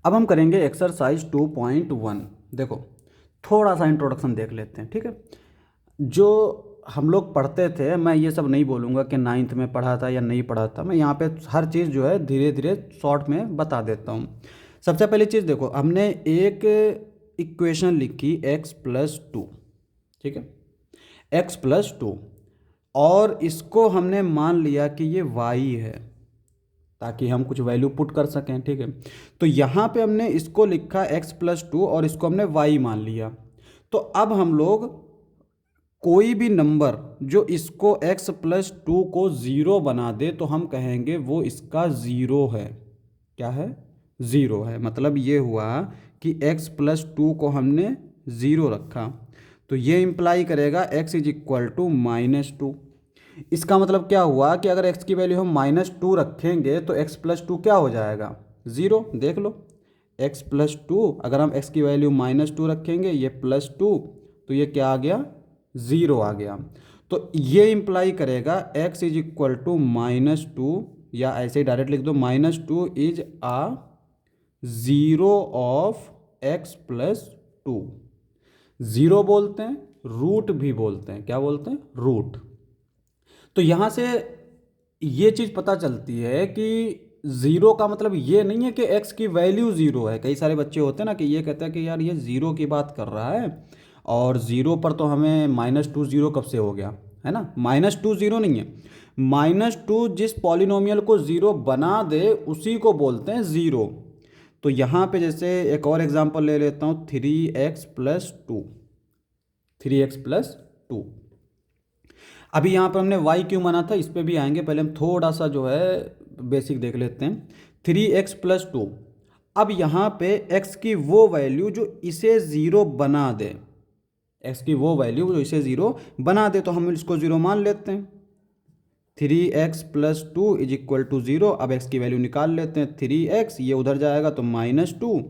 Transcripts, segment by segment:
अब हम करेंगे एक्सरसाइज 2.1। देखो, थोड़ा सा इंट्रोडक्शन देख लेते हैं, ठीक है। जो हम लोग पढ़ते थे, मैं ये सब नहीं बोलूँगा कि नाइन्थ में पढ़ा था या नहीं पढ़ा था। मैं यहाँ पे हर चीज़ जो है धीरे धीरे शॉर्ट में बता देता हूँ। सबसे पहली चीज़ देखो, हमने एक इक्वेशन लिखी x+2, ठीक है, x+2, और इसको हमने मान लिया कि ये y है ताकि हम कुछ वैल्यू पुट कर सकें, ठीक है। तो यहाँ पे हमने इसको लिखा x+2 और इसको हमने y मान लिया। तो अब हम लोग कोई भी नंबर जो इसको x+2 को ज़ीरो बना दे तो हम कहेंगे वो इसका ज़ीरो है। क्या है? ज़ीरो है। मतलब ये हुआ कि x+2 को हमने ज़ीरो रखा, तो ये इम्प्लाई करेगा x इज इक्वल टू -2। इसका मतलब क्या हुआ कि अगर x की वैल्यू हम -2 रखेंगे तो x+2 क्या हो जाएगा? ज़ीरो। देख लो, x+2, अगर हम x की वैल्यू -2 रखेंगे, ये +2, तो ये क्या आ गया? ज़ीरो आ गया। तो ये इम्प्लाई करेगा x इज इक्वल टू -2, या ऐसे ही डायरेक्ट लिख दो, -2 is a zero of x+2। Zero बोलते हैं, रूट भी बोलते हैं। क्या बोलते हैं? रूट। तो यहाँ से ये चीज़ पता चलती है कि ज़ीरो का मतलब ये नहीं है कि x की वैल्यू ज़ीरो है। कई सारे बच्चे होते हैं ना कि ये कहते हैं कि यार ये ज़ीरो की बात कर रहा है, और ज़ीरो पर तो हमें -2 ज़ीरो कब से हो गया, है ना। -2 ज़ीरो नहीं है, -2 जिस पॉलिनोमियल को ज़ीरो बना दे उसी को बोलते हैं ज़ीरो। तो यहाँ पे जैसे एक और एग्जांपल ले लेता हूँ, 3x+2, 3x+2। अभी यहाँ पर हमने y क्यों माना था, इस पर भी आएंगे। पहले हम थोड़ा सा जो है बेसिक देख लेते हैं। 3x+2, अब यहाँ पे x की वो वैल्यू जो इसे ज़ीरो बना दे, x की वो वैल्यू जो इसे ज़ीरो बना दे, तो हम इसको ज़ीरो मान लेते हैं। 3x+2 is equal to zero. अब x की वैल्यू निकाल लेते हैं, 3x, ये उधर जाएगा तो -2,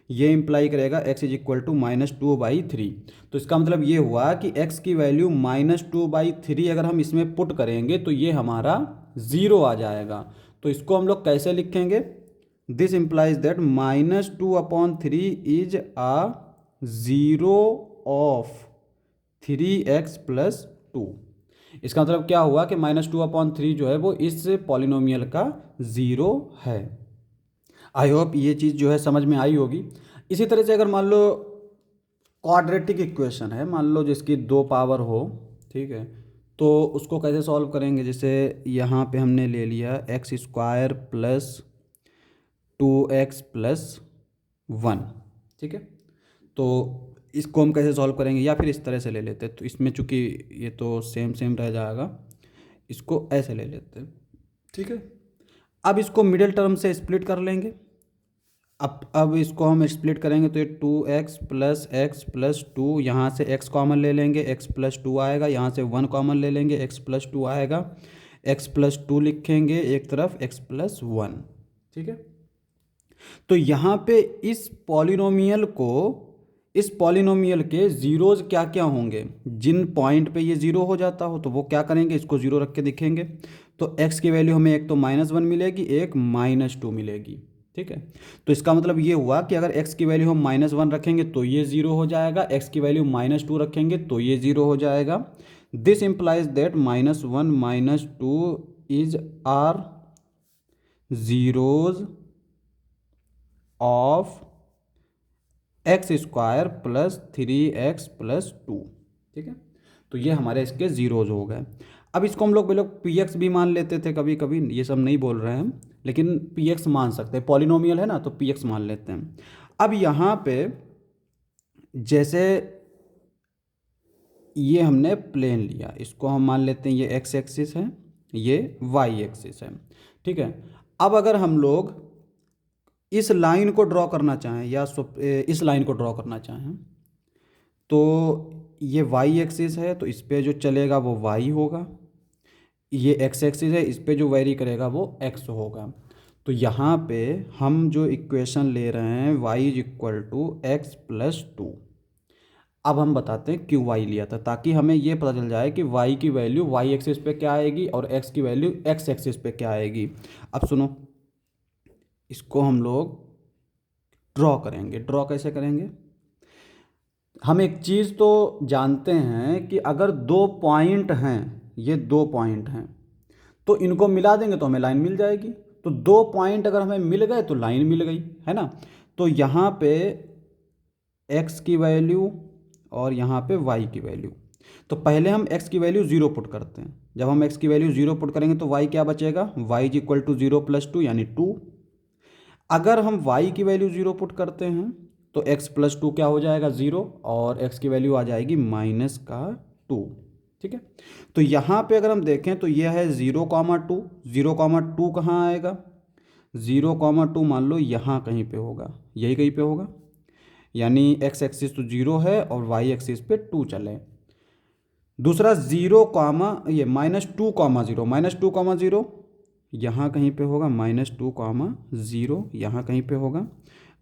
ये इंप्लाई करेगा x इज इक्वल टू -2/3। तो इसका मतलब ये हुआ कि x की वैल्यू -2/3 अगर हम इसमें पुट करेंगे तो ये हमारा ज़ीरो आ जाएगा। तो इसको हम लोग कैसे लिखेंगे? This implies that -2/3 is a zero of 3x+2। इसका मतलब क्या हुआ कि -2/3 जो है वो इस पॉलिनोमियल का ज़ीरो है। आई होप ये चीज़ जो है समझ में आई होगी। इसी तरह से अगर मान लो क्वाड्रेटिक इक्वेशन है, मान लो जिसकी 2 पावर हो, ठीक है, तो उसको कैसे सॉल्व करेंगे? जैसे यहाँ पे हमने ले लिया x² + 2x + 1, ठीक है। तो इसको हम कैसे सॉल्व करेंगे, या फिर इस तरह से ले लेते हैं। तो इसमें चूंकि ये तो सेम सेम रह जाएगा, इसको ऐसे ले लेते हैं, ठीक है। अब इसको मिडिल टर्म से स्प्लिट कर लेंगे। अब इसको हम स्प्लिट करेंगे तो ये 2x + x+2, यहाँ से x कॉमन ले लेंगे, x+2 आएगा, यहाँ से 1 कॉमन ले लेंगे, x+2 आएगा, x+2 लिखेंगे एक तरफ, x+1, ठीक है। तो यहाँ पे इस पॉलिनोमियल के ज़ीरोज़ क्या क्या होंगे? जिन पॉइंट पे ये ज़ीरो हो जाता हो तो वो क्या करेंगे? इसको ज़ीरो रख के दिखेंगे। तो x की वैल्यू हमें एक तो -1 मिलेगी, एक -2 मिलेगी, ठीक है। तो इसका मतलब ये हुआ कि अगर x की वैल्यू हम -1 रखेंगे तो ये ज़ीरो हो जाएगा, x की वैल्यू -2 रखेंगे तो ये ज़ीरो हो जाएगा। This implies that -1 -2 is are zeros of x² + 3x+2, ठीक है। तो ये हमारे इसके ज़ीरोज़ हो गए। अब इसको हम लोग px भी मान लेते थे कभी कभी, ये सब नहीं बोल रहे हैं हम, लेकिन px मान सकते हैं, पॉलिनोमियल है ना, तो px मान लेते हैं। अब यहाँ पे जैसे ये हमने प्लेन लिया, इसको हम मान लेते हैं ये x एक्सिस है, ये y एक्सिस है, ठीक है। अब अगर हम लोग इस लाइन को ड्रॉ करना चाहें, या इस लाइन को ड्रॉ करना चाहें, तो ये y एक्सिस है, तो इस पे जो चलेगा वो y होगा। ये x एक्सिस है, इस पे जो वेरी करेगा वो x होगा। तो यहाँ पे हम जो इक्वेशन ले रहे हैं y is equal to x+2। अब हम बताते हैं क्यों y लिया था, ताकि हमें ये पता चल जाए कि y की वैल्यू y एक्सिस पे क्या आएगी और x की वैल्यू x एक्सिस पे क्या आएगी। अब सुनो, इसको हम लोग ड्रॉ करेंगे। ड्रॉ कैसे करेंगे? हम एक चीज़ तो जानते हैं कि अगर दो पॉइंट हैं, ये दो पॉइंट हैं, तो इनको मिला देंगे तो हमें लाइन मिल जाएगी। तो दो पॉइंट अगर हमें मिल गए तो लाइन मिल गई, है ना। तो यहाँ पे x की वैल्यू और यहाँ पे y की वैल्यू। तो पहले हम x की वैल्यू 0 पुट करते हैं। जब हम x की वैल्यू 0 पुट करेंगे तो y क्या बचेगा? y इज इक्वल टू 0 + 2 यानी 2। अगर हम y की वैल्यू 0 पुट करते हैं तो x + 2 क्या हो जाएगा? 0, और x की वैल्यू आ जाएगी -2। ठीक है। तो यहाँ पे अगर हम देखें तो ये है 0,2। 0,2 कहाँ आएगा? 0,2 मान लो यहाँ कहीं पे होगा, यही कहीं पे होगा, यानी x एक्सिस तो 0 है और y एक्सिस पे 2 चले। दूसरा 0, ये -2,0, -2,0 यहाँ कहीं पे होगा, -2,0 यहाँ कहीं पे होगा।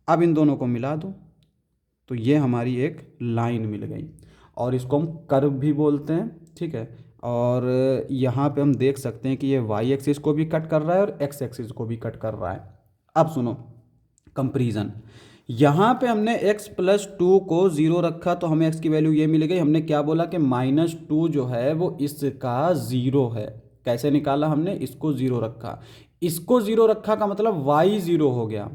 अब इन दोनों को मिला दो तो ये हमारी एक लाइन मिल गई, और इसको हम कर्व भी बोलते हैं। ठीक है। और यहाँ पे हम देख सकते हैं कि ये y एक्सिस को भी कट कर रहा है और x एक्सिस को भी कट कर रहा है। अब सुनो कंपैरिजन। यहाँ पे हमने x + 2 को 0 रखा तो हमें x की वैल्यू ये मिल गई। हमने क्या बोला कि -2 जो है वो इसका 0 है। कैसे निकाला हमने? इसको 0 रखा, इसको 0 रखा का मतलब y 0 हो गया।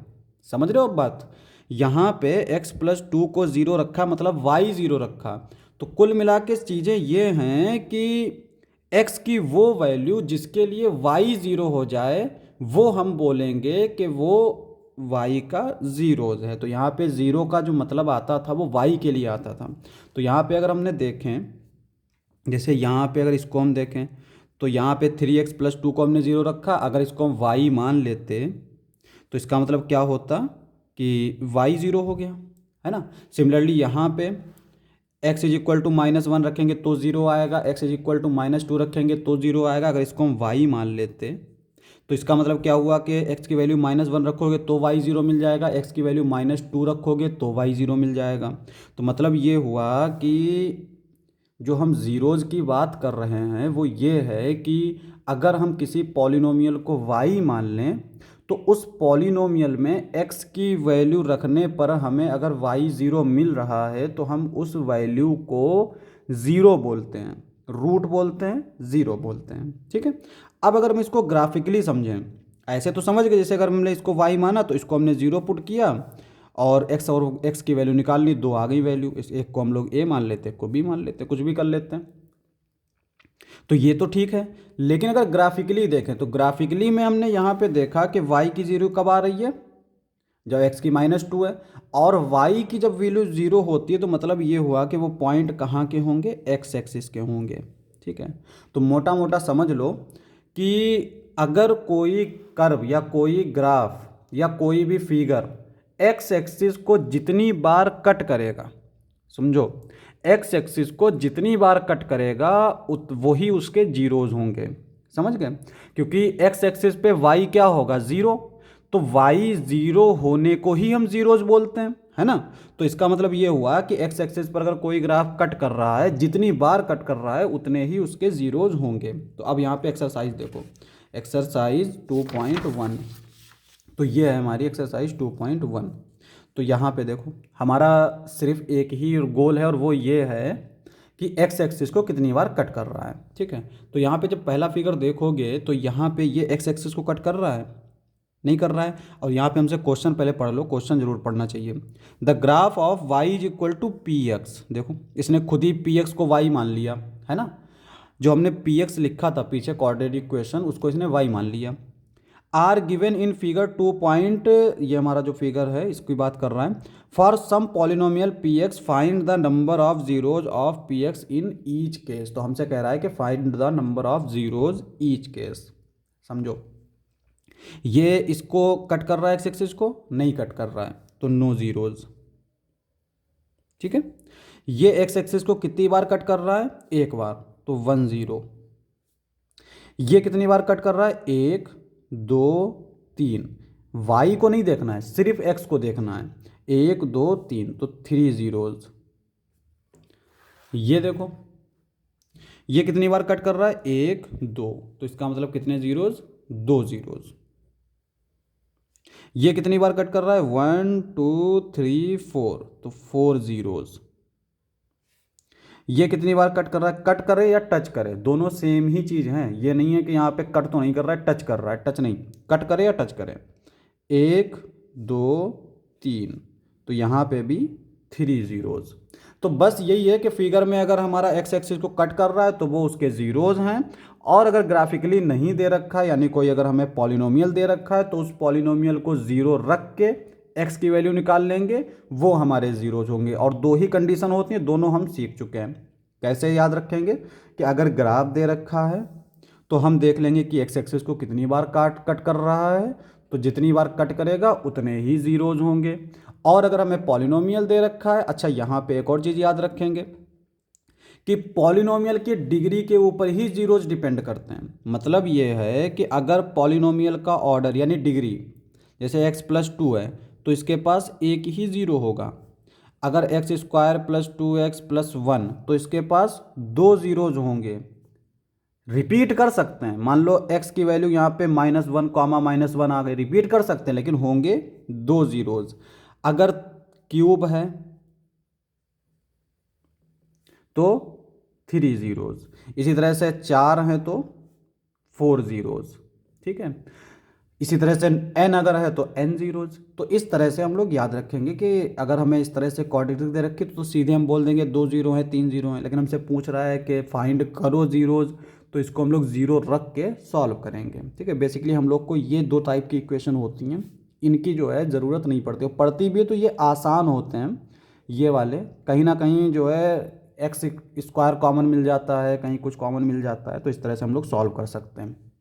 समझ रहे हो अब बात? यहाँ पे x + 2 को 0 रखा मतलब y 0 रखा। तो कुल मिला के चीज़ें ये हैं कि x की वो वैल्यू जिसके लिए y 0 हो जाए वो हम बोलेंगे कि वो y का ज़ीरोज़ है। तो यहाँ पे 0 का जो मतलब आता था वो y के लिए आता था। तो यहाँ पे अगर हमने देखें, जैसे यहाँ पे अगर इसको हम देखें तो यहाँ पे 3x + 2 को हमने 0 रखा। अगर इसको हम y मान लेते तो इसका मतलब क्या होता कि y 0 हो गया, है ना। सिमिलरली यहाँ पे x इज इक्वल टू -1 रखेंगे तो 0 आएगा, x इज इक्वल टू -2 रखेंगे तो 0 आएगा। अगर इसको हम y मान लेते तो इसका मतलब क्या हुआ कि x की वैल्यू -1 रखोगे तो y 0 मिल जाएगा, x की वैल्यू -2 रखोगे तो y 0 मिल जाएगा। तो मतलब ये हुआ कि जो हम ज़ीरोज़ की बात कर रहे हैं वो ये है कि अगर हम किसी पॉलिनोमियल को y मान लें तो उस पॉलिनोमियल में x की वैल्यू रखने पर हमें अगर y 0 मिल रहा है तो हम उस वैल्यू को 0 बोलते हैं, रूट बोलते हैं, 0 बोलते हैं। ठीक है। अब अगर हम इसको ग्राफिकली समझें, ऐसे तो समझ गए, जैसे अगर हमने इसको y माना तो इसको हमने 0 पुट किया और x की वैल्यू निकाल ली, 2 आ गई वैल्यू। इस एक को हम लोग a मान लेते, एक को b मान लेते, कुछ भी कर लेते हैं। तो ये तो ठीक है। लेकिन अगर ग्राफिकली देखें तो ग्राफिकली में हमने यहाँ पे देखा कि y की 0 कब आ रही है? जब x की -2 है। और y की जब वैल्यू 0 होती है तो मतलब ये हुआ कि वो पॉइंट कहाँ के होंगे? x एक्सिस के होंगे। ठीक है। तो मोटा मोटा समझ लो कि अगर कोई कर्व या कोई ग्राफ या कोई भी फिगर x एक्सिस को जितनी बार कट करेगा, समझो, x एक्सिस को जितनी बार कट करेगा वही उसके जीरोज होंगे। समझ गए? क्योंकि x एक्सिस पे y क्या होगा? 0। तो y 0 होने को ही हम जीरोज बोलते हैं, है ना। तो इसका मतलब ये हुआ कि x एक्सिस पर अगर कोई ग्राफ कट कर रहा है, जितनी बार कट कर रहा है उतने ही उसके जीरोज होंगे। तो अब यहाँ पे एक्सरसाइज देखो, एक्सरसाइज 2.1। तो ये है हमारी एक्सरसाइज 2.1। तो यहाँ पे देखो हमारा सिर्फ एक ही गोल है और वो ये है कि x एक्सिस को कितनी बार कट कर रहा है। ठीक है। तो यहाँ पे जब पहला फिगर देखोगे तो यहाँ पे ये x एक्सिस को कट कर रहा है? नहीं कर रहा है। और यहाँ पे हमसे क्वेश्चन पहले पढ़ लो, क्वेश्चन जरूर पढ़ना चाहिए। The graph of y is equal to px। देखो इसने खुद ही px को y मान लिया, है ना। जो हमने px लिखा था पीछे क्वाड्रेटिक इक्वेशन, उसको इसने y मान लिया। Are given in figure 2 point, ये हमारा जो फिगर है इसकी बात कर रहा है। For some polynomial p x find the number of zeros of p x in each case. तो हमसे कह रहा है कि find the number of zeros each case. समझो, ये इसको कट कर रहा है, एक्स एक्सिस को नहीं कट कर रहा है तो नो जीरोज। ठीक है। ये एक्स एक्सिस को कितनी बार कट कर रहा है? एक बार, तो 1 0। ये कितनी बार कट कर रहा है? 1 2 3। y को नहीं देखना है, सिर्फ x को देखना है। 1 2 3, तो 3 जीरोज। ये देखो ये कितनी बार कट कर रहा है? 1 2, तो इसका मतलब कितने जीरोज? 2 जीरोज। ये कितनी बार कट कर रहा है, 1 2 3 4, तो 4 जीरोज। ये कितनी बार कट कर रहा है, कट करे या टच करे, दोनों सेम ही चीज़ हैं। ये नहीं है कि यहाँ पे कट तो नहीं कर रहा है, टच कर रहा है, टच नहीं, कट करे या टच करे। 1 2 3, तो यहाँ पे भी 3 जीरोज। तो बस यही है कि फिगर में अगर हमारा एक्स एक्सिस को कट कर रहा है तो वो उसके जीरोज हैं, और अगर ग्राफिकली नहीं दे रखा है, यानी कोई अगर हमें पॉलिनोमियल दे रखा है, तो उस पॉलिनोमियल को ज़ीरो रख के एक्स की वैल्यू निकाल लेंगे, वो हमारे जीरोज होंगे। और दो ही कंडीशन होती हैं, दोनों हम सीख चुके हैं। कैसे याद रखेंगे कि अगर ग्राफ दे रखा है तो हम देख लेंगे कि एक्स एक्सिस को कितनी बार कट कर रहा है, तो जितनी बार कट करेगा उतने ही जीरोज होंगे। और अगर हमें पॉलिनोमियल दे रखा है, अच्छा यहाँ पे एक और चीज़ याद रखेंगे कि पॉलिनोमियल की डिग्री के ऊपर ही जीरोज डिपेंड करते हैं। मतलब ये है कि अगर पॉलिनोमियल का ऑर्डर यानी डिग्री, जैसे x+2 है तो इसके पास एक ही ज़ीरो होगा। अगर x² + 2x + 1, तो इसके पास दो ज़ीरोज होंगे। रिपीट कर सकते हैं, मान लो x की वैल्यू यहाँ पे -1, -1 आ गई, रिपीट कर सकते हैं, लेकिन होंगे दो ज़ीरोज। अगर क्यूब है तो 3 जीरोज, इसी तरह से 4 हैं तो 4 जीरोज, ठीक है। इसी तरह से n अगर है तो n जीरोज। तो इस तरह से हम लोग याद रखेंगे कि अगर हमें इस तरह से क्वाड्रेटिक दे रखी तो सीधे हम बोल देंगे 2 जीरो हैं 3 जीरो हैं, लेकिन हमसे पूछ रहा है कि फाइंड करो जीरोज, तो इसको हम लोग ज़ीरो रख के सॉल्व करेंगे, ठीक है। बेसिकली हम लोग को ये दो टाइप की इक्वेशन होती हैं, इनकी जो है ज़रूरत नहीं पड़ती, और पड़ती भी है तो ये आसान होते हैं ये वाले। कहीं ना कहीं जो है एक्स स्क्वायर कॉमन मिल जाता है, कहीं कुछ कॉमन मिल जाता है, तो इस तरह से हम लोग सॉल्व कर सकते हैं।